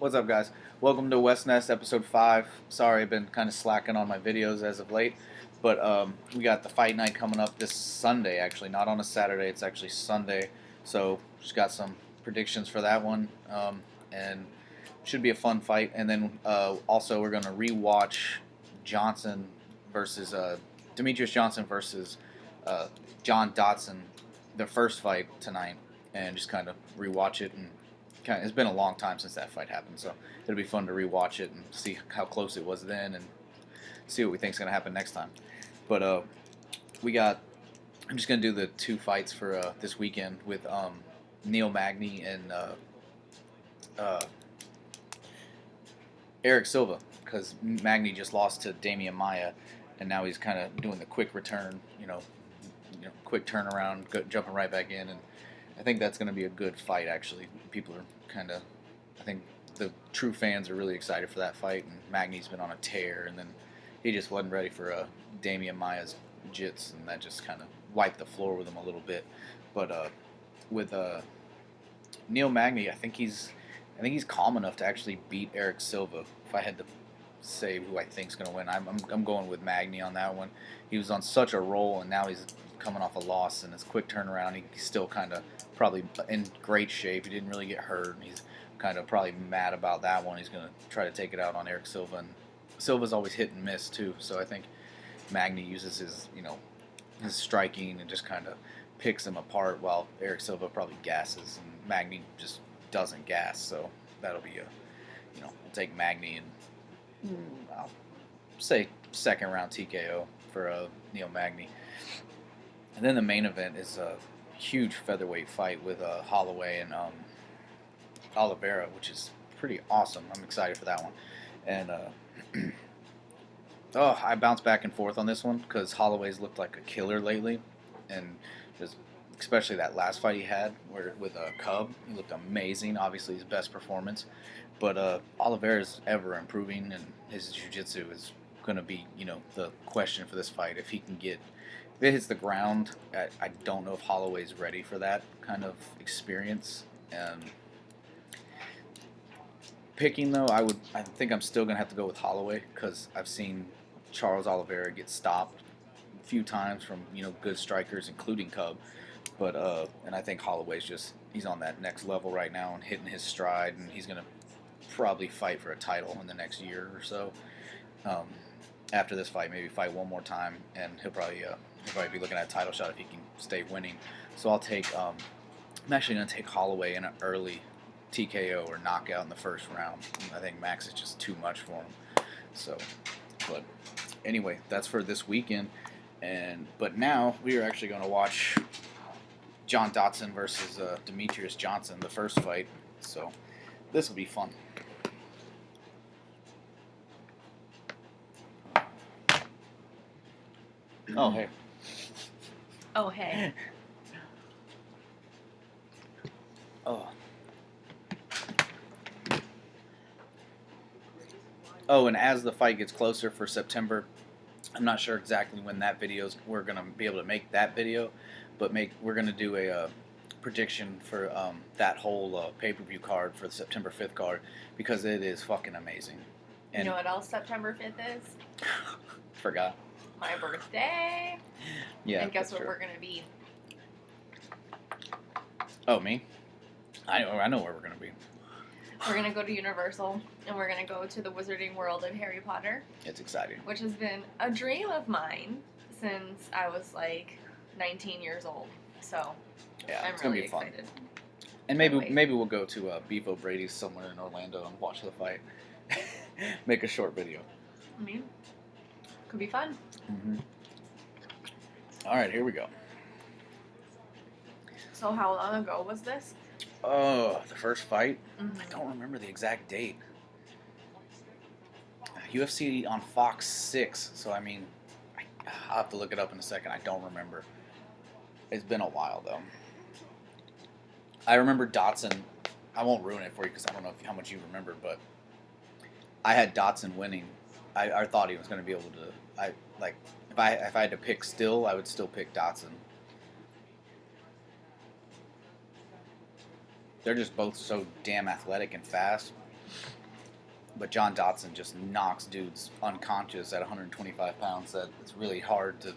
What's up, guys? Welcome to West Nest episode 5. Sorry, I've been kind of slacking on my videos as of late, but we got the fight night coming up this Sunday, actually. Not on a Saturday, it's actually Sunday. So, just got some predictions for that one, and should be a fun fight. And then also, we're going to rewatch Johnson versus Demetrious Johnson versus John Dodson, the first fight tonight, and just kind of rewatch it and it's been a long time since that fight happened, so it'll be fun to rewatch it and see how close it was then, and see what we think is going to happen next time. But we got. I'm just going to do the two fights for this weekend with Neil Magny and Eric Silva, because Magny just lost to Damian Maia, and now he's kind of doing the quick return, quick turnaround, jumping right back in, and I think that's going to be a good fight. Actually, people are I think the true fans are really excited for that fight, and Magny's been on a tear, and then he just wasn't ready for Damian Maia's jits, and that just kind of wiped the floor with him a little bit. But with Neil Magny, I think he's calm enough to actually beat Eric Silva. If I had to say who I think's going to win, I'm going with Magny on that one. He was on such a roll, and now he's coming off a loss, and his quick turnaround, he's still kind of probably in great shape. He didn't really get hurt, and he's kind of probably mad about that one. He's going to try to take it out on Eric Silva, and Silva's always hit and miss too, so I think Magny uses his striking and just kind of picks him apart, while Eric Silva probably gasses, and Magny just doesn't gas, so that'll be we'll take Magny, and I'll say second round TKO for Neil Magny. And then the main event is a huge featherweight fight with Holloway and Oliveira, which is pretty awesome. I'm excited for that one. And I bounce back and forth on this one because Holloway's looked like a killer lately, and just especially that last fight he had with Cub, he looked amazing. Obviously his best performance, but Oliveira's ever improving, and his jiu-jitsu is going to be the question for this fight. If it hits the ground, I don't know if Holloway's ready for that kind of experience. And picking though, I think I'm still gonna have to go with Holloway because I've seen Charles Oliveira get stopped a few times from good strikers, including Cub. But and I think Holloway's he's on that next level right now and hitting his stride, and he's gonna probably fight for a title in the next year or so. After this fight, maybe fight one more time, and he'll probably be looking at a title shot if he can stay winning. So I'll take. I'm actually going to take Holloway in an early TKO or knockout in the first round. I think Max is just too much for him. So, but anyway, that's for this weekend. But now we are actually going to watch John Dodson versus Demetrious Johnson, the first fight. So this will be fun. Oh, hey. Oh, hey. Oh. Oh, and as the fight gets closer for September, I'm not sure exactly when we're going to be able to make that video, but we're going to do a prediction for that whole pay-per-view card for the September 5th card, because it is fucking amazing. And you know what else September 5th is? Forgot. My birthday. Yeah. And guess what we're going to be? Oh, me? I know where we're going to be. We're going to go to Universal, and we're going to go to the Wizarding World of Harry Potter. It's exciting. Which has been a dream of mine since I was like 19 years old. So, yeah, I'm it's really gonna be excited. Fun. And maybe we'll go to Beef O'Brady's somewhere in Orlando and watch the fight. Make a short video. I mean, could be fun. Mm-hmm. All right, here we go. So how long ago was this? Oh, the first fight? Mm-hmm. I don't remember the exact date. UFC on Fox 6, so I mean, I'll have to look it up in a second. I don't remember. It's been a while, though. I remember Dodson. I won't ruin it for you because I don't know how much you remember, but I had Dodson winning. I thought he was going to be able to. If I had to pick still, I would still pick Dodson. They're just both so damn athletic and fast. But John Dodson just knocks dudes unconscious at 125 pounds. That it's really hard to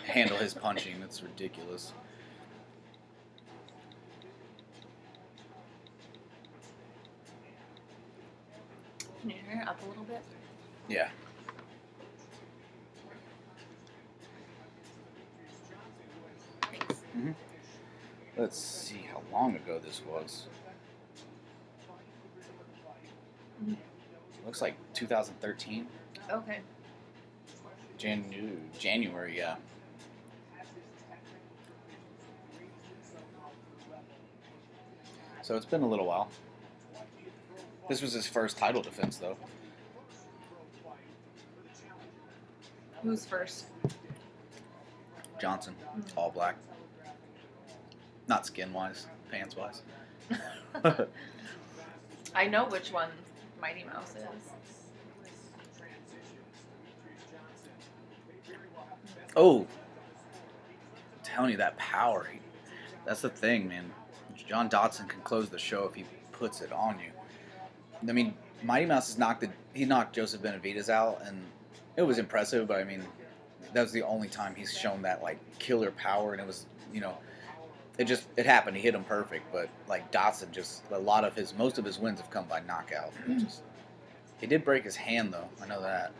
handle his punching. It's ridiculous. Can you turn it up a little bit? Yeah. Thanks. Mm-hmm. Let's see how long ago this was. Looks like 2013. Okay. January, yeah. So it's been a little while. This was his first title defense, though. Who's first? Johnson, all black. Not skin-wise, pants-wise. I know which one Mighty Mouse is. Oh, I'm telling you, that power. That's the thing, man. John Dodson can close the show if he puts it on you. I mean, Mighty Mouse he knocked Joseph Benavidez out, and it was impressive. But I mean, that was the only time he's shown that like killer power, and it was, it happened. He hit him perfect, but like Dodson, just most of his wins have come by knockout. He did break his hand though. I know that.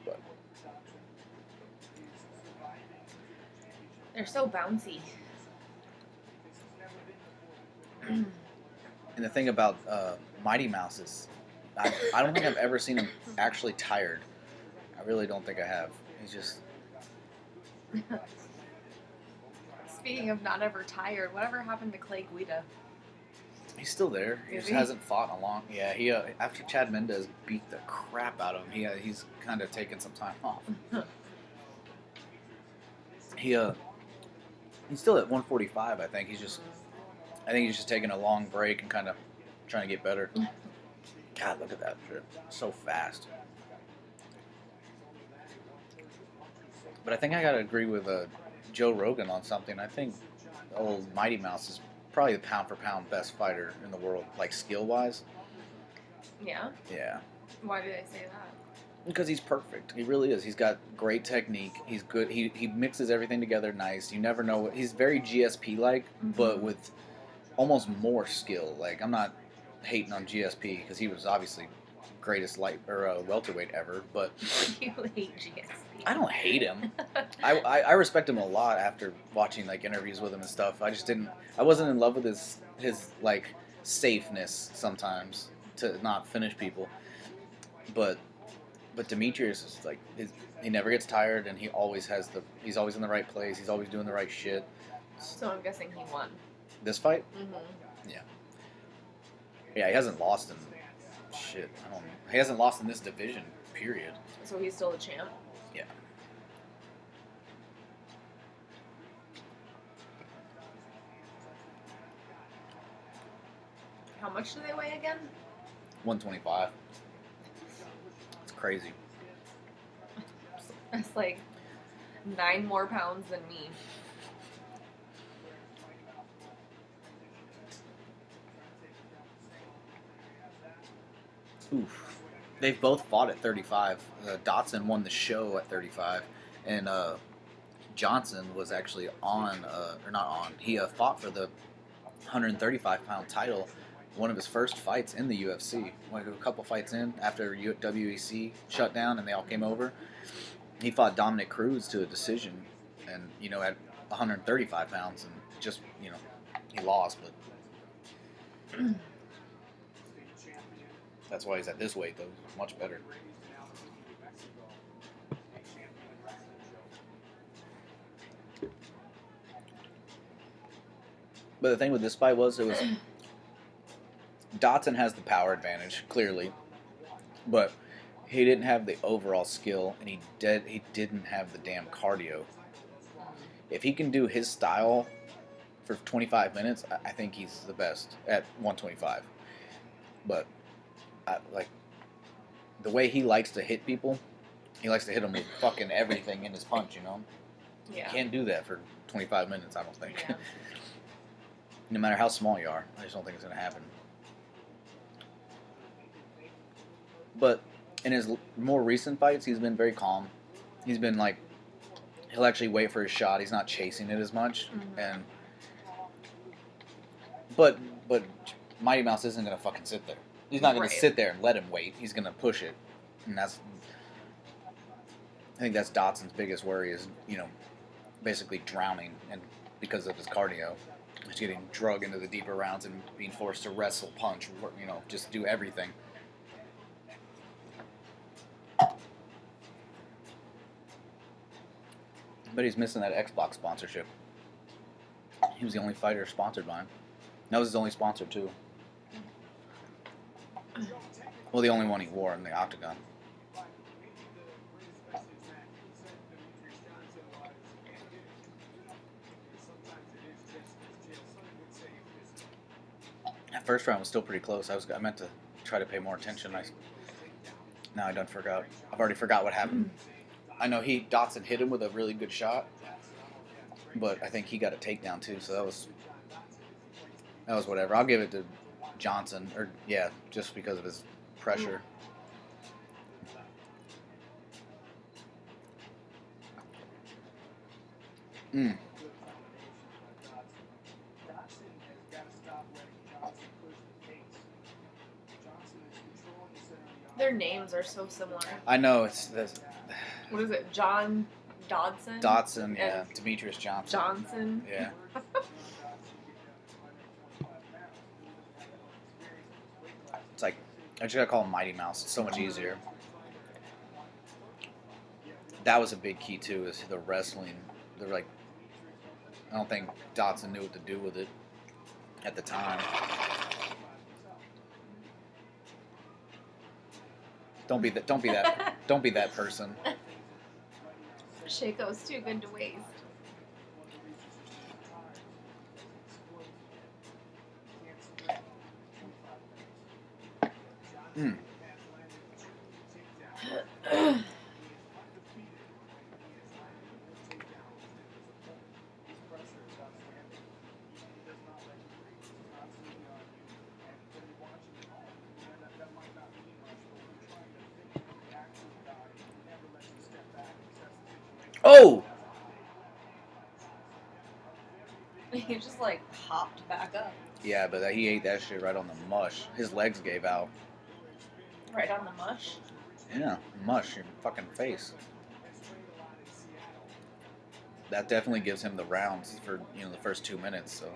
But they're so bouncy. And the thing about Mighty Mouse is, I don't think I've ever seen him actually tired. I really don't think I have. He's just. Speaking of not ever tired, whatever happened to Clay Guida? He's still there. He just hasn't fought in a long. Yeah, he after Chad Mendez beat the crap out of him, he's kind of taken some time off. He's still at 145. I think he's just taking a long break and kind of trying to get better. God, look at that shit. So fast. But I think I gotta agree with Joe Rogan on something. I think old Mighty Mouse is probably the pound for pound best fighter in the world, like skill wise. Yeah? Yeah. Why do they say that? Because he's perfect. He really is. He's got great technique. He's good. He mixes everything together nice. You never know he's very GSP like, but with almost more skill. Like, I'm not hating on GSP because he was obviously greatest welterweight ever, but You hate GSP. I don't hate him. I respect him a lot after watching like interviews with him and stuff. I wasn't in love with his like safeness sometimes to not finish people, but Demetrious is like he never gets tired, and he's always in the right place. He's always doing the right shit. So I'm guessing he won. This fight? Mm-hmm. Yeah. Yeah, he hasn't lost in shit. He hasn't lost in this division, period. So he's still the champ? Yeah. How much do they weigh again? 125. It's crazy. That's like 9 more pounds than me. Oof. They've both fought at 35. Dodson won the show at 35, and Johnson was actually he fought for the 135-pound title, one of his first fights in the UFC. Like a couple fights in after WEC shut down and they all came over. He fought Dominic Cruz to a decision, and at 135 pounds, and just he lost, but. That's why he's at this weight, though. Much better. But the thing with this fight was Dodson has the power advantage, clearly. But he didn't have the overall skill, and he didn't have the damn cardio. If he can do his style for 25 minutes, I think he's the best at 125. But like the way he likes to hit people, he likes to hit them with fucking everything in his punch, Yeah. You can't do that for 25 minutes, I don't think. Yeah. No matter how small you are, I just don't think it's going to happen. But in his more recent fights, he's been very calm. He's been like, he'll actually wait for his shot. He's not chasing it as much. Mm-hmm. And but Mighty Mouse isn't gonna fucking sit there. He's not gonna Right. sit there and let him wait. He's gonna push it, and I think that's Dodson's biggest worry is basically drowning and because of his cardio. He's getting drugged into the deeper rounds and being forced to wrestle, punch, just do everything. But he's missing that Xbox sponsorship. He was the only fighter sponsored by him. That was his only sponsor, too. Well, the only one he wore in the octagon. That first round was still pretty close. I meant to try to pay more attention. Now I done forgot. I've already forgot what happened. I know Dodson hit him with a really good shot, but I think he got a takedown too. So that was whatever. I'll give it to Johnson, just because of his pressure. Their names are so similar. I know it's this. What is it? John Dodson? Dodson, yeah. Demetrious Johnson. Johnson? Yeah. It's like, I just gotta call him Mighty Mouse. It's so much easier. That was a big key, too, is the wrestling. They're like, I don't think Dodson knew what to do with it at the time. Don't be that person. Shaco's too good to waste. Oh! He just like hopped back up. Yeah, but he ate that shit right on the mush. His legs gave out. Right on the mush? Yeah, mush your fucking face. That definitely gives him the rounds for the first 2 minutes. So,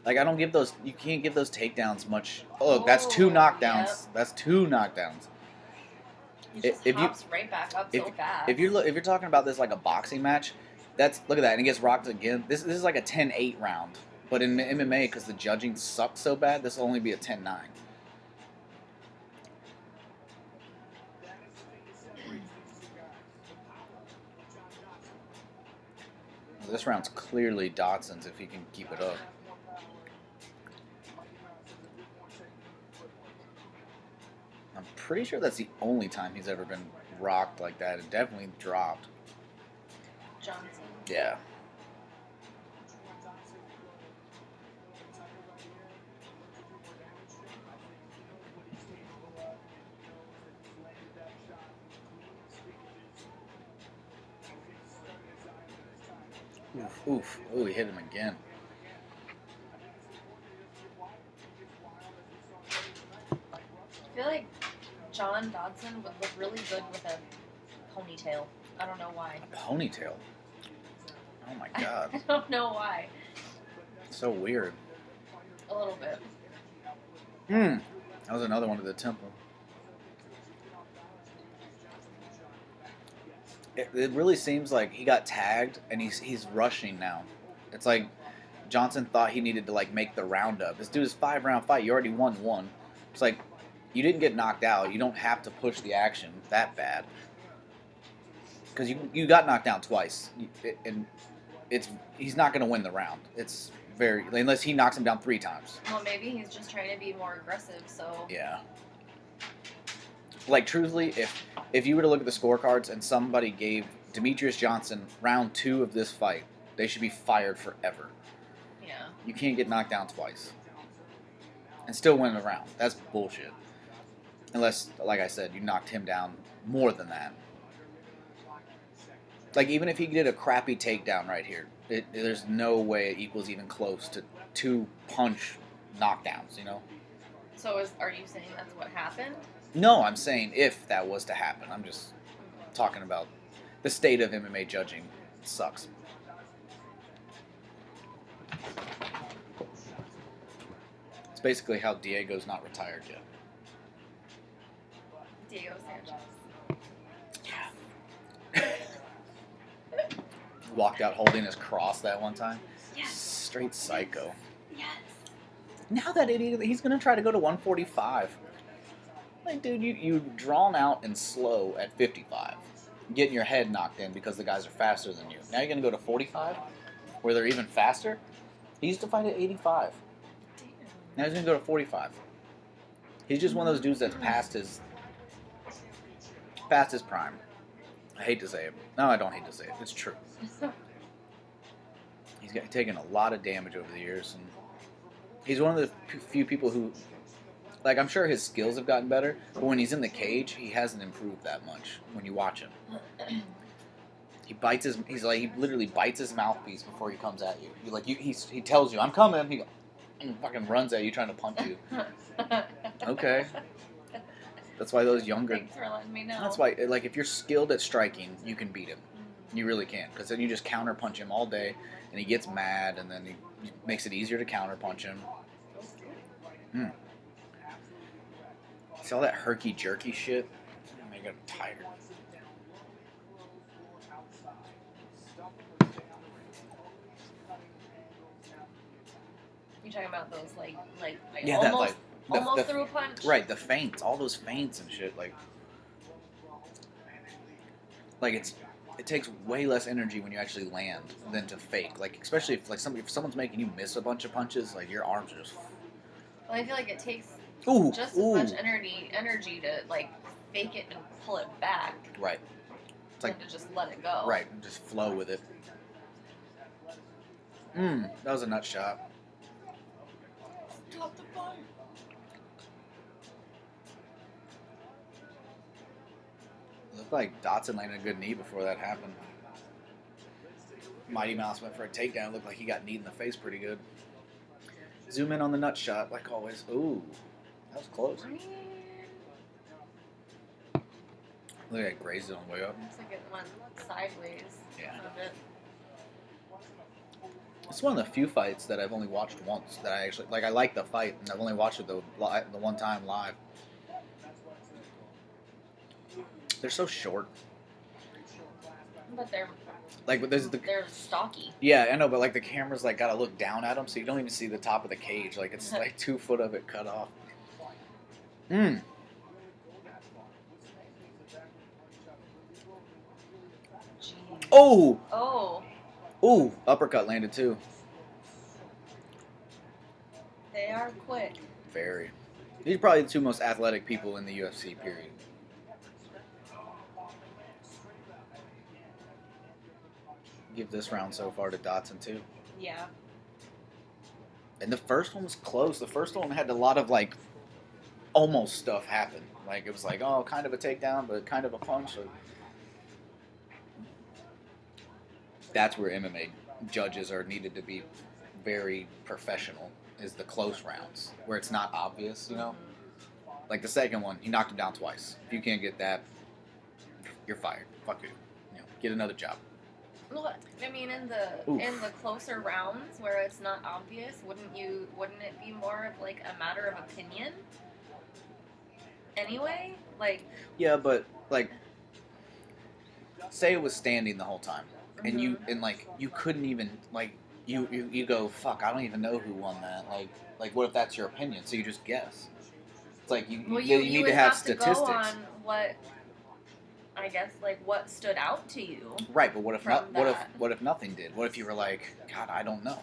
like, I don't give those. You can't give those takedowns much. Oh, that's 2 knockdowns. Yep. That's 2 knockdowns. He just hops right back up so fast. If you're talking about this like a boxing match, look at that, and he gets rocked again. This is like a 10-8 round. But in MMA, because the judging sucks so bad, this will only be a 10-9. This round's clearly Dodson's if he can keep it up. I'm pretty sure that's the only time he's ever been rocked like that, and definitely dropped. Johnson. Yeah. Oof. Ooh, he hit him again. I feel like John Dodson would look really good with a ponytail. I don't know why. A ponytail? Oh my god. I don't know why. So weird. A little bit. That was another one to the temple. It really seems like he got tagged and he's rushing now. It's like Johnson thought he needed to like make the round up. This dude's 5-round fight. You already won one. It's like you didn't get knocked out. You don't have to push the action that bad because you got knocked down twice, and he's not going to win the round. It's unless he knocks him down 3 times. Well, maybe he's just trying to be more aggressive. So yeah. Like, truthfully, if you were to look at the scorecards and somebody gave Demetrious Johnson round 2 of this fight, they should be fired forever. Yeah. You can't get knocked down twice and still win a round. That's bullshit. Unless, like I said, you knocked him down more than that. Like, even if he did a crappy takedown right here, there's no way it equals even close to 2 punch knockdowns, you know? So are you saying that's what happened? No, I'm saying if that was to happen. I'm just talking about the state of MMA judging. It sucks. It's basically how Diego's not retired yet. Diego Sanchez. Walked out holding his cross that one time. Yes. Straight psycho. Yes. Now that idiot, he's going to try to go to 145. Like, dude, you drawn out and slow at 55. Getting your head knocked in because the guys are faster than you. Now you're going to go to 45? Where they're even faster? He used to fight at 85. Damn. Now he's going to go to 45. He's just one of those dudes that's past his prime. I hate to say it. No, I don't hate to say it. It's true. He's taken a lot of damage over the years, and he's one of the few people who, like, I'm sure his skills have gotten better, but when he's in the cage, he hasn't improved that much. When you watch him, he literally bites his mouthpiece before he comes at you. He tells you, "I'm coming." He fucking runs at you trying to punch you. Okay. That's why those younger. Thanks for letting me know. That's why, like, if you're skilled at striking, you can beat him. You really can, because then you just counter punch him all day, and he gets mad, and then he makes it easier to counter punch him. See all that herky jerky shit? Oh my god, I'm tired. You talking about those like Yeah, almost that almost through a punch? Right, the feints, all those feints and shit, like it takes way less energy when you actually land than to fake. Like, especially if someone's making you miss a bunch of punches, like your arms are just. Well, I feel like it takes just as much energy to like fake it and pull it back. Right. It's than like to just let it go. Right, just flow with it. That was a nut shot. Stop the fight. Looked like Dodson landed a good knee before that happened. Mighty Mouse went for a takedown. Looked like he got kneed in the face pretty good. Zoom in on the nut shot, like always. Ooh, that was close. Look at that, grazed it on the way up. Looks like it went sideways. Yeah. A bit. It's one of the few fights that I've only watched once. That I actually like. I like the fight, and I've only watched it the one time live. They're so short. But they're stocky. Yeah, I know, but like the camera's like gotta look down at them, so you don't even see the top of the cage. Like it's like 2 foot of it cut off. Oh. Oh. Ooh, uppercut landed too. They are quick. Very. These are probably the 2 most athletic people in the UFC, period. Give this round so far to Dodson too. Yeah. And the first one was close. The first one had a lot of like almost stuff happen. Like it was like, oh, kind of a takedown, but kind of a punch. That's where MMA judges are needed to be very professional, is the close rounds where it's not obvious, you know? Like the second one, he knocked him down twice. If you can't get that, you're fired. Fuck you. You know, get another job. Well, I mean, in the closer rounds where it's not obvious, wouldn't it be more of like a matter of opinion? Anyway, like. Yeah, but like, say it was standing the whole time, and you couldn't even like you go, fuck, I don't even know who won that. Like what if that's your opinion? So you just guess. It's like you need to have statistics. To go on what. I guess like what stood out to you. Right, but what if nothing did? What if you were like, God, I don't know.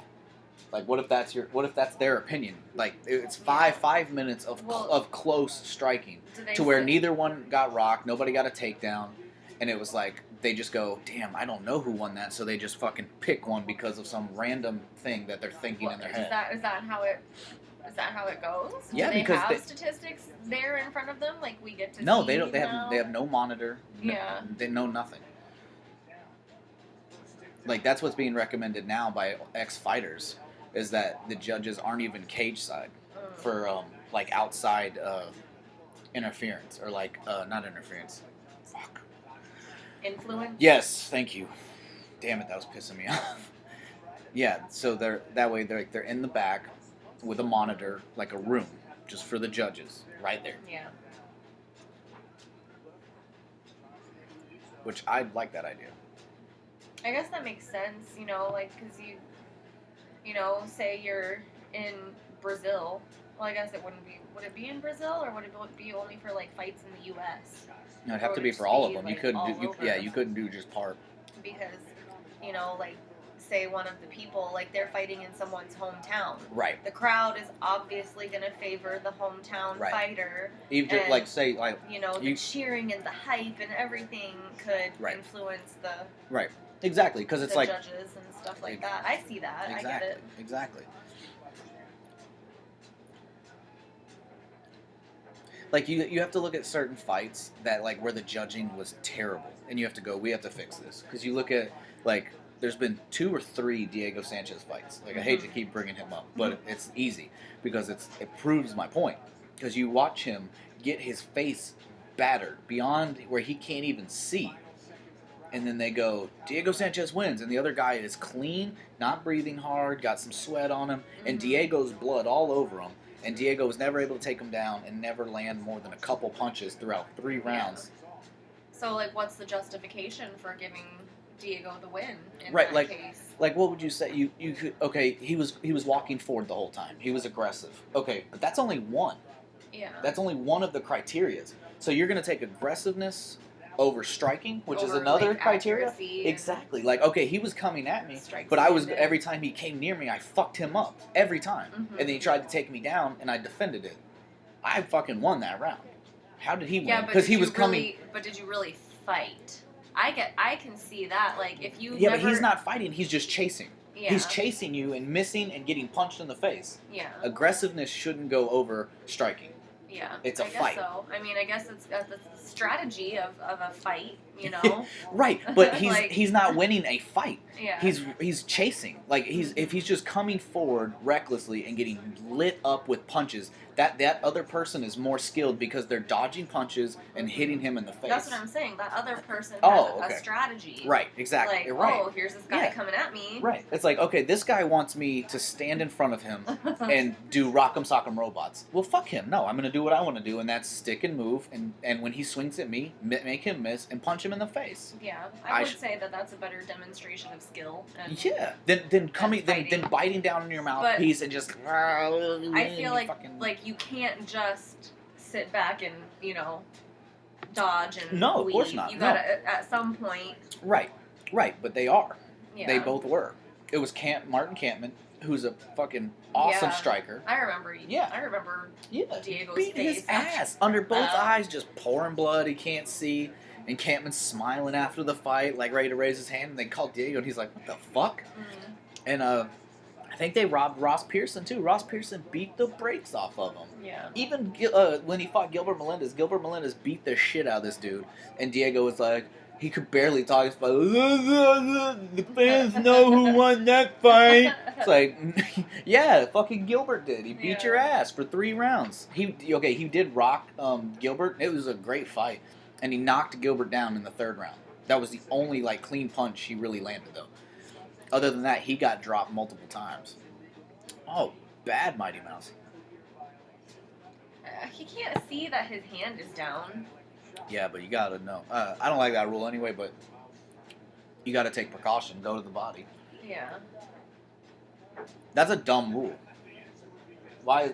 Like what if that's their opinion? Like it's 5 minutes of close striking to where neither one got rocked, nobody got a takedown, and it was like they just go, damn, I don't know who won that, so they just fucking pick one because of some random thing that they're thinking in their head. Is that how it Is that how it goes? Yeah, Do they because have statistics there in front of them? Like we get to no, see they don't. now? They have no monitor. Yeah. They know nothing. Like that's what's being recommended now by ex-fighters is that the judges aren't even cage side for like outside interference or like not interference. Fuck. Influence? Yes, thank you. Damn it, that was pissing me off. Yeah, so they're in the back with a monitor, like a room, just for the judges, right there. Yeah. Which I like that idea. I guess that makes sense, you know, like, because you know, say you're in Brazil. Well, I guess it wouldn't be. Would it be in Brazil, or would it be only for, like, fights in the U.S.? No, it'd have Or to would be it for just all of be, them. like, You couldn't all do, over? you couldn't do just part. Because, you know, like, say one of the people, like, they're fighting in someone's hometown. Right. The crowd is obviously going to favor the hometown fighter. Even and, like say like you know, the cheering and the hype and everything could influence the exactly because it's the like judges and stuff like that. I see that. Exactly. I get it. Exactly. Like you have to look at certain fights that like where the judging was terrible, and you have to go. We have to fix this because you look at like there's been 2 or 3 Diego Sanchez fights. Like I hate to keep bringing him up, but it's easy because it proves my point. Because you watch him get his face battered beyond where he can't even see, and then they go Diego Sanchez wins, and the other guy is clean, not breathing hard, got some sweat on him, and Diego's blood all over him. And Diego was never able to take him down and never land more than a couple punches throughout 3 rounds. So, like, what's the justification for giving Diego the win in Right, that case? Like, what would you say? You could he was walking forward the whole time. He was aggressive. Okay, but that's only one. Yeah. That's only one of the criterias. So you're going to take aggressiveness over striking, which is Over, another like, criteria. accuracy Exactly. Like, okay, he was coming at me, but I was every time he came near me, I fucked him up every time, and then he tried to take me down, and I defended it. I fucking won that round. How did he win? Because he was coming. But did you really fight? I can see that. Like, if you but he's not fighting. He's just chasing. Yeah. He's chasing you and missing and getting punched in the face. Yeah. Aggressiveness shouldn't go over striking. Yeah. It's a I fight. Guess so. I mean, I guess it's the strategy of a fight, you know? Right, but he's Like- he's not winning a fight. Yeah. He's chasing. Like if he's just coming forward recklessly and getting lit up with punches, that other person is more skilled because they're dodging punches and hitting him in the face. That's what I'm saying. That other person Oh, has okay. a strategy. Right, exactly. Like, You're right. oh, here's this guy coming at me. Right. It's like, okay, this guy wants me to stand in front of him and do rock'em sock'em robots. Well, fuck him. No, I'm going to do what I want to do, and that's stick and move, and when he swings at me, make him miss and punch him in the face. Yeah, I would say that that's a better demonstration of skill. And, Yeah. Then biting down in your mouthpiece and just. I feel like you can't just sit back and, you know, dodge and No, leave. of course not. You gotta at some point. Right, but they are. Yeah. They both were. It was Martin Kampman, who's a fucking awesome striker. I remember. Yeah. I remember. Diego's beat face his ass under both eyes, just pouring blood. He can't see, and Kampman's smiling after the fight, like ready to raise his hand. And they called Diego, and he's like, "What the fuck?" Mm-hmm. And I think they robbed Ross Pearson too. Ross Pearson beat the brakes off of him. Yeah. Even when he fought Gilbert Melendez beat the shit out of this dude, and Diego was like. He could barely talk. He's like, the fans know who won that fight. It's like, yeah, fucking Gilbert did. He beat your ass for 3 rounds. He did rock Gilbert. It was a great fight, and he knocked Gilbert down in the 3rd round. That was the only like clean punch he really landed though. Other than that, he got dropped multiple times. Oh, bad Mighty Mouse. He can't see that his hand is down. Yeah, but you gotta know. I don't like that rule anyway, but you gotta take precaution. Go to the body. Yeah. That's a dumb rule. Why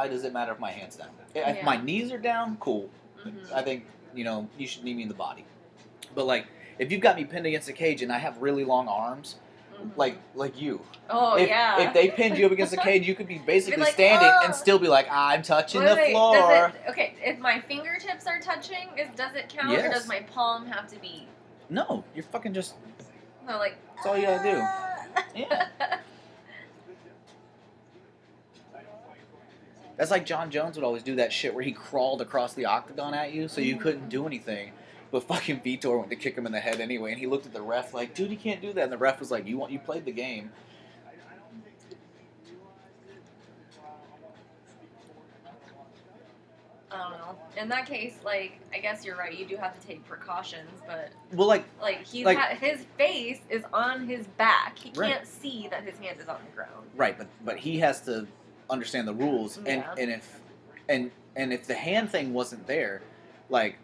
does it matter if my hand's down? If my knees are down, cool. Mm-hmm. I think, you should knee me in the body. But, like, if you've got me pinned against a cage and I have really long arms, like you. Oh, if they pinned you up against the cage, you could be basically standing and still be like, I'm touching the floor. If my fingertips are touching, does it count? Yes. Or does my palm have to be? No, you're fucking just... No, like... That's all you gotta do. Yeah. That's like John Jones would always do that shit where he crawled across the octagon at you so you couldn't do anything. But fucking Vitor went to kick him in the head anyway, and he looked at the ref like, dude, you can't do that. And the ref was like, you played the game. I don't know. In that case, like, I guess you're right. You do have to take precautions, but Well, like his face is on his back. He Right. can't see that his hand is on the ground. right, but he has to understand the rules, Yeah. and if the hand thing wasn't there, like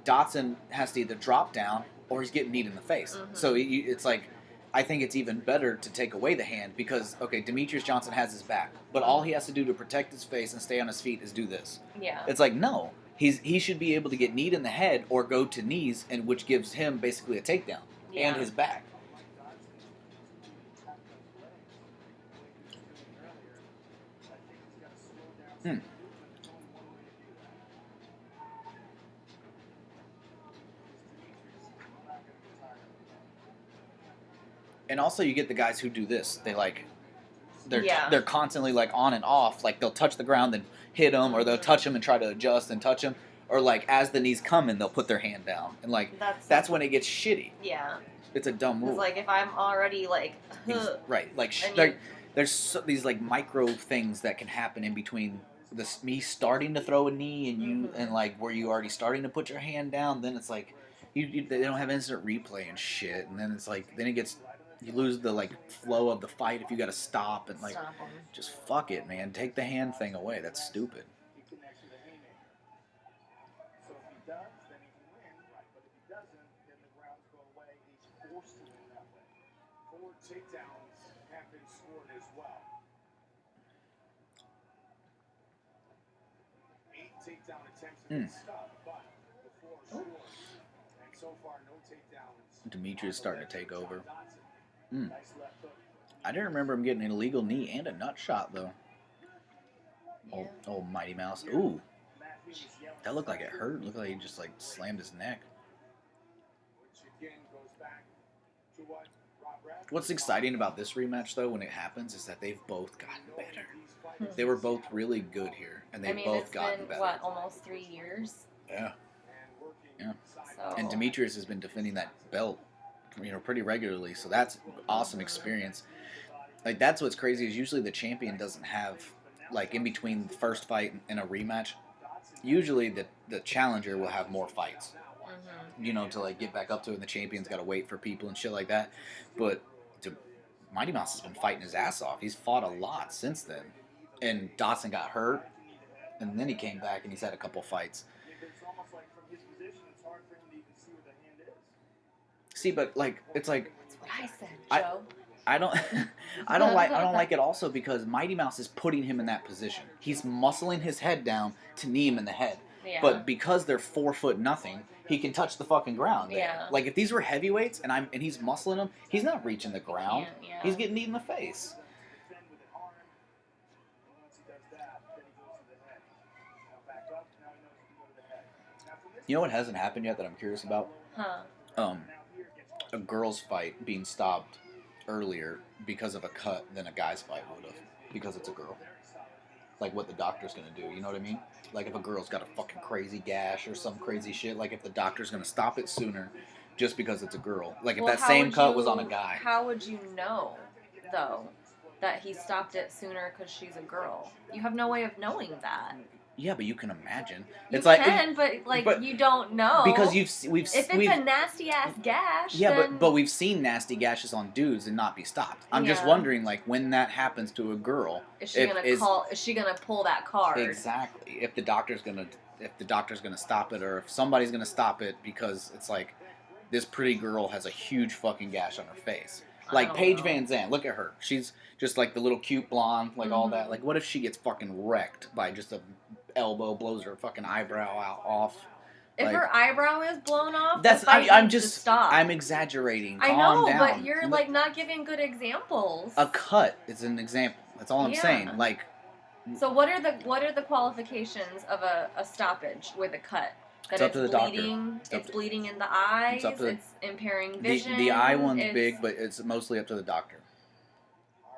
Dodson has to either drop down or he's getting kneed in the face. Mhm. So it's like, I think it's even better to take away the hand because, okay, Demetrious Johnson has his back, but all he has to do to protect his face and stay on his feet is do this. Yeah. It's like, no, he should be able to get kneed in the head or go to knees, and which gives him basically a takedown and his back. And also, you get the guys who do this. They're constantly like on and off. Like they'll touch the ground and hit them, or they'll touch them and try to adjust and touch them, or like as the knees come in, they'll put their hand down, and like that's when it gets shitty. Yeah. It's a dumb rule. It's like if I'm already like, right, like there's these like micro things that can happen in between me starting to throw a knee and you and like where you already starting to put your hand down. Then it's like they don't have instant replay and shit, and then it's like then it gets. You lose the like flow of the fight if you got to stop and like just fuck it, man. Take the hand thing away. That's stupid. Demetrious starting to take over. I didn't remember him getting an illegal knee and a nut shot, though. Yeah. Oh, Mighty Mouse. Ooh. That looked like it hurt. It looked like he just, like, slammed his neck. What's exciting about this rematch, though, when it happens, is that they've both gotten better. They were both really good here, and they've both gotten better. What, almost 3 years? Yeah. Yeah. So. And Demetrious has been defending that belt pretty regularly, so that's awesome experience. Like, that's what's crazy is usually the champion doesn't have, like, in between the first fight and a rematch, usually the challenger will have more fights, to, like, get back up to it, and the champion's got to wait for people and shit like that. But Mighty Mouse has been fighting his ass off. He's fought a lot since then. And Dodson got hurt, and then he came back, and he's had a couple fights. See, but like it's like that's what I said, Joe. I don't like it also because Mighty Mouse is putting him in that position. He's muscling his head down to knee him in the head. Yeah. But because they're 4'0", he can touch the fucking ground. Yeah. Like if these were heavyweights and he's muscling him, he's not reaching the ground. Yeah. He's getting kneed in the face. You know what hasn't happened yet that I'm curious about? Huh. A girl's fight being stopped earlier because of a cut than a guy's fight would have, because it's a girl. Like what the doctor's gonna do, you know what I mean? Like if a girl's got a fucking crazy gash or some crazy shit, like if the doctor's gonna stop it sooner just because it's a girl. Like if that same cut was on a guy. How would you know, though, that he stopped it sooner because she's a girl? You have no way of knowing that. Yeah, but you can imagine. You can, but you don't know. Because we've if it's a nasty ass gash. Yeah, then... but we've seen nasty gashes on dudes and not be stopped. I'm just wondering, like, when that happens to a girl, is she gonna pull that card? Exactly. If the doctor's gonna stop it, or if somebody's gonna stop it, because it's like this pretty girl has a huge fucking gash on her face. Like Paige Van Zandt, look at her. She's just like the little cute blonde, like all that. Like, what if she gets fucking wrecked by just a elbow, blows her fucking eyebrow off? If her eyebrow is blown off, I'm exaggerating. I know, down. But you're like not giving good examples. A cut is an example. That's all I'm saying. Like, so what are the qualifications of a stoppage with a cut? That it's up to the bleeding, doctor. It's bleeding in the eyes. It's impairing vision. The eye one's big, but it's mostly up to the doctor.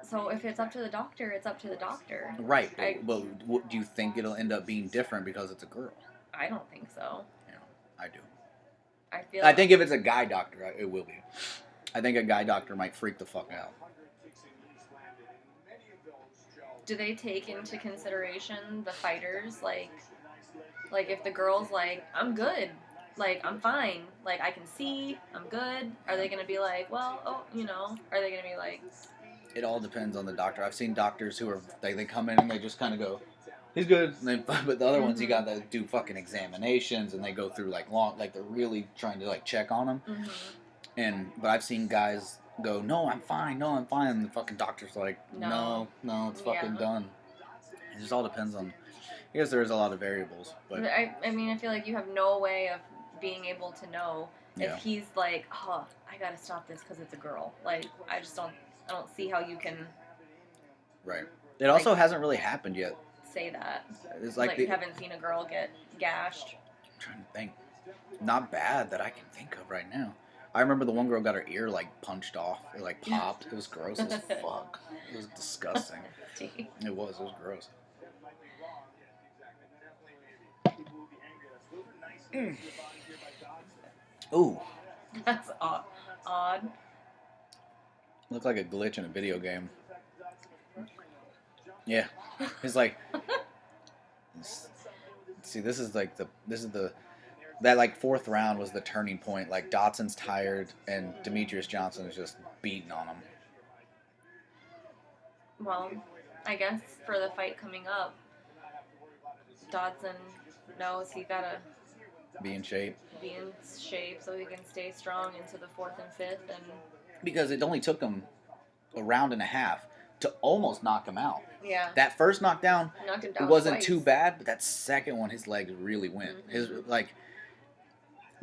So if it's up to the doctor, it's up to the doctor. Right, but do you think it'll end up being different because it's a girl? I don't think so. Yeah, I do. I think if it's a guy doctor, it will be. I think a guy doctor might freak the fuck out. Do they take into consideration the fighters? Like if the girl's like, I'm good, like, I'm fine, like, I can see, I'm good, are they going to be like, well, oh, are they going to be like... It all depends on the doctor. I've seen doctors who are, they come in and they just kind of go, he's good. But the other ones, you got to do fucking examinations, and they go through, like, they're really trying to, like, check on them. Mm-hmm. But I've seen guys go, no, I'm fine, and the fucking doctor's like, no, it's fucking done. It just all depends on, I guess there's a lot of variables. But I mean, I feel like you have no way of being able to know if he's like, oh, I gotta stop this because it's a girl. Like, I don't see how you can... Right. It also hasn't really happened yet. Say that. It's like you haven't seen a girl get gashed. I'm trying to think. Not bad that I can think of right now. I remember the one girl got her ear, like, punched off. It, like, popped. It was gross as fuck. It was disgusting. It was gross. Ooh. That's odd. Looked like a glitch in a video game. Yeah. It's like... See, this is that, like, fourth round was the turning point. Like, Dodson's tired, and Demetrious Johnson is just beating on him. Well, I guess for the fight coming up, Dodson knows he gotta be in shape. So he can stay strong into the 4th and 5th. And because it only took him a round and a half to almost knock him out. Yeah. That first knockdown, knocked him down it wasn't twice. too bad, but that second one, his legs really went. Mm-hmm.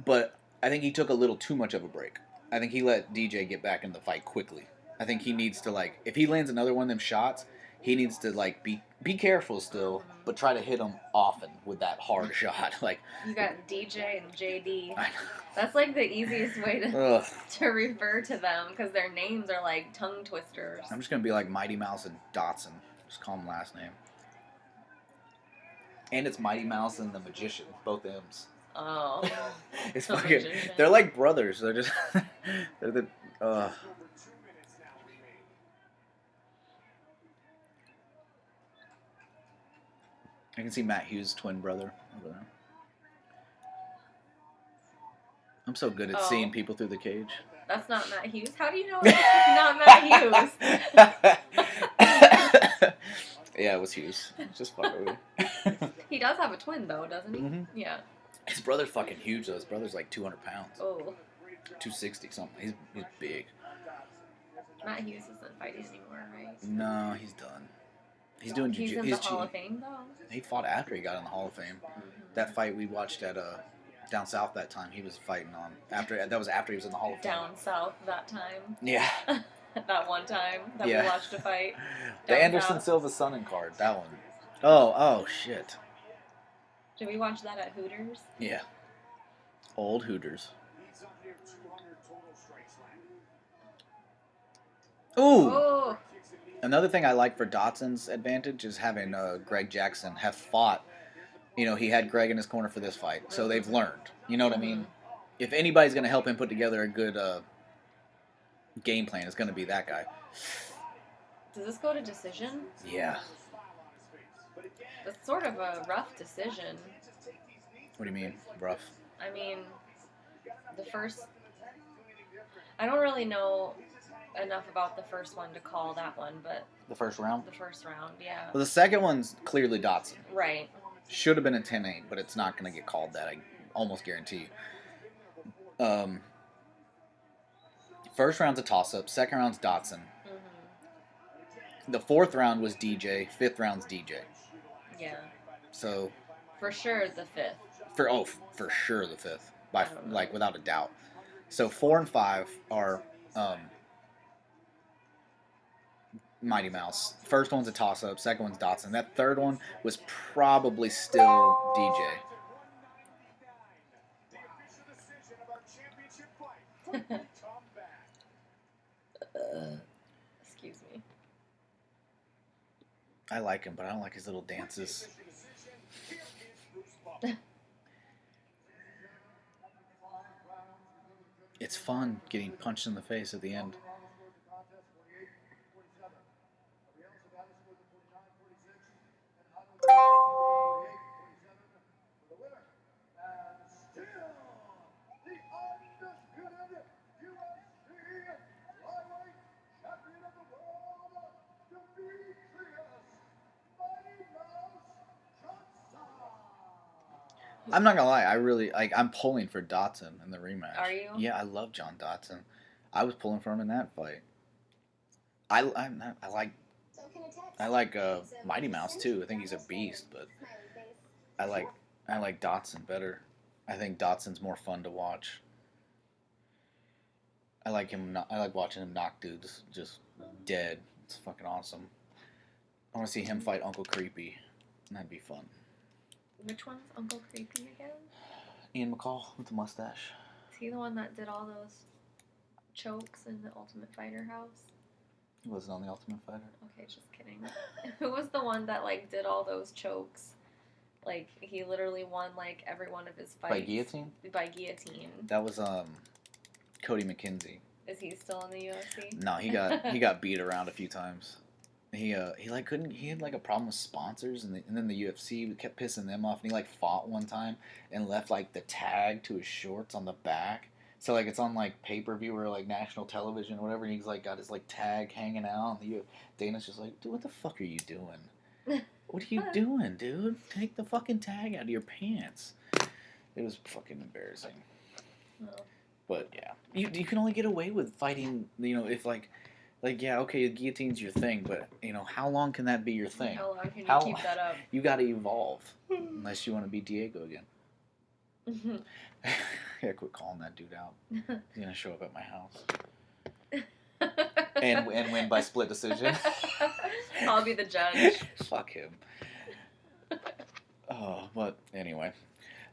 But I think he took a little too much of a break. I think he let DJ get back in the fight quickly. I think he needs to, like, if he lands another one of them shots, he needs to, like, be careful still, but try to hit him often with that hard shot. Like, you got DJ and JD. That's like the easiest way to refer to them, because their names are like tongue twisters. I'm just gonna be like Mighty Mouse and Dodson. Just call them last name. And it's Mighty Mouse and the Magician, both M's. Oh, it's fucking. Magician. They're like brothers. They're just. They're the. I can see Matt Hughes' twin brother over there. I'm so good at seeing people through the cage. That's not Matt Hughes. How do you know it's not Matt Hughes? Yeah, it was Hughes. Just fucking with me. He does have a twin, though, doesn't he? Mm-hmm. Yeah. His brother's fucking huge, though. His brother's like 200 pounds. Oh. 260 something. He's big. Matt Hughes isn't fighting anymore, right? No, he's done. He's doing jiu-jitsu. He's in the Hall of Fame, though. He fought after he got in the Hall of Fame. Mm-hmm. That fight we watched at down south that time, he was fighting on. That was after he was in the Hall of Fame. Down south that time. Yeah. That one time that we watched a fight. The Anderson Silva Sonnen card. That one. Oh shit. Did we watch that at Hooters? Yeah. Old Hooters. Ooh. Oh. Another thing I like for Dodson's advantage is having Greg Jackson have fought. You know, he had Greg in his corner for this fight, so they've learned. You know what I mean? If anybody's going to help him put together a good game plan, it's going to be that guy. Does this go to decision? Yeah. It's sort of a rough decision. What do you mean, rough? I mean, the first... I don't really know enough about the first one to call that one, but... The first round? The first round, yeah. Well, the second one's clearly Dodson. Right. Should have been a 10-8, but it's not going to get called that, I almost guarantee you. First round's a toss-up. Second round's Dodson. Mm-hmm. The fourth round was DJ. Fifth round's DJ. Yeah. So... For sure, the fifth. For sure the fifth. Without a doubt. So 4 and 5 are... Mighty Mouse. First one's a toss-up. Second one's Dodson. That third one was probably still DJ. Excuse me. I like him, but I don't like his little dances. It's fun getting punched in the face at the end. I'm not gonna lie, I really like. I'm pulling for Dodson in the rematch. Are you? Yeah, I love John Dodson. I was pulling for him in that fight. I like Mighty Mouse too. I think he's a beast, but I like I like Dodson better. I think Dodson's more fun to watch. I like him. I like watching him knock dudes just dead. It's fucking awesome. I want to see him fight Uncle Creepy. That'd be fun. Which one's Uncle Creepy again? Ian McCall with the mustache. Is he the one that did all those chokes in the Ultimate Fighter house? He wasn't on the Ultimate Fighter. Okay, just kidding. Who was the one that like did all those chokes? Like he literally won like every one of his fights By guillotine? By guillotine. That was Cody McKenzie. Is he still in the UFC? No, he got beat around a few times. He like couldn't. He had like a problem with sponsors, and then the UFC kept pissing them off. And he like fought one time and left like the tag to his shorts on the back. So like it's on like pay-per-view or like national television or whatever. And he's like got his like tag hanging out. And Dana's just like, dude, what the fuck are you doing? What are you doing, dude? Take the fucking tag out of your pants. It was fucking embarrassing. Oh. But yeah, you can only get away with fighting. You know, if like yeah, okay, guillotine's your thing, but you know, how long can that be your thing? How long can you keep that up? You got to evolve, unless you want to be Diego again. Yeah, quit calling that dude out. He's gonna show up at my house and win by split decision. I'll be the judge. Fuck him. Oh, but anyway,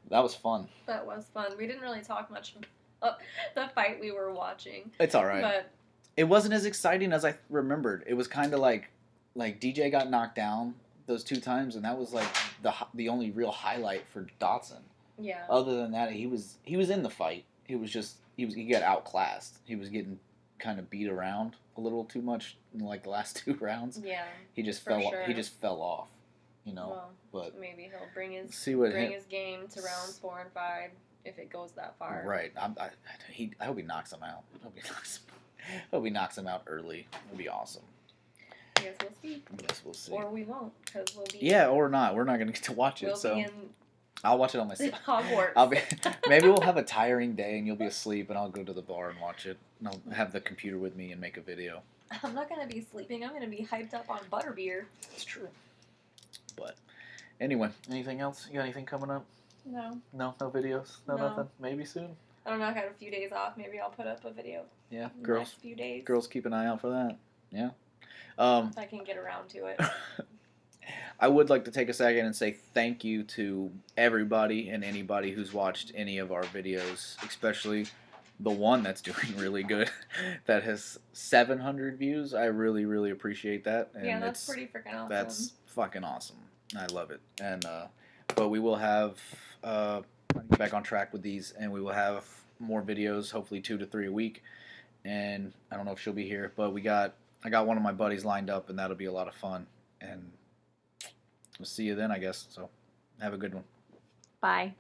that was fun. That was fun. We didn't really talk much about the fight we were watching. It's all right. But it wasn't as exciting as I remembered. It was kind of like DJ got knocked down those 2 times, and that was like the only real highlight for Dodson. Yeah. Other than that, he was in the fight. He got outclassed. He was getting kind of beat around a little too much in like the last 2 rounds. Yeah. He just fell off. You know. Well, but maybe he'll bring his game to rounds 4 and 5 if it goes that far. Right. I hope he knocks him out. I hope he knocks him out early. It'll be awesome. Yes, we'll see. Or we won't, because we'll be. Yeah, or not. We're not going to get to watch it. We'll so be in I'll watch it on myself. Hogwarts. Maybe we'll have a tiring day and you'll be asleep, and I'll go to the bar and watch it. And I'll have the computer with me and make a video. I'm not going to be sleeping. I'm going to be hyped up on butterbeer. It's true. But anyway, anything else? You got anything coming up? No. No videos? No nothing? Maybe soon? I don't know. I got a few days off. Maybe I'll put up a video. Yeah, in girls. The next few days. Girls, keep an eye out for that. Yeah. If I can get around to it. I would like to take a second and say thank you to everybody and anybody who's watched any of our videos, especially the one that's doing really good, that has 700 views. I really, really appreciate that. And yeah, that's pretty freaking awesome. That's fucking awesome. I love it. And but we will have back on track with these, and we will have more videos, hopefully 2 to 3 a week. And I don't know if she'll be here, but I got one of my buddies lined up, and that'll be a lot of fun. And we'll see you then, I guess. So have a good one. Bye.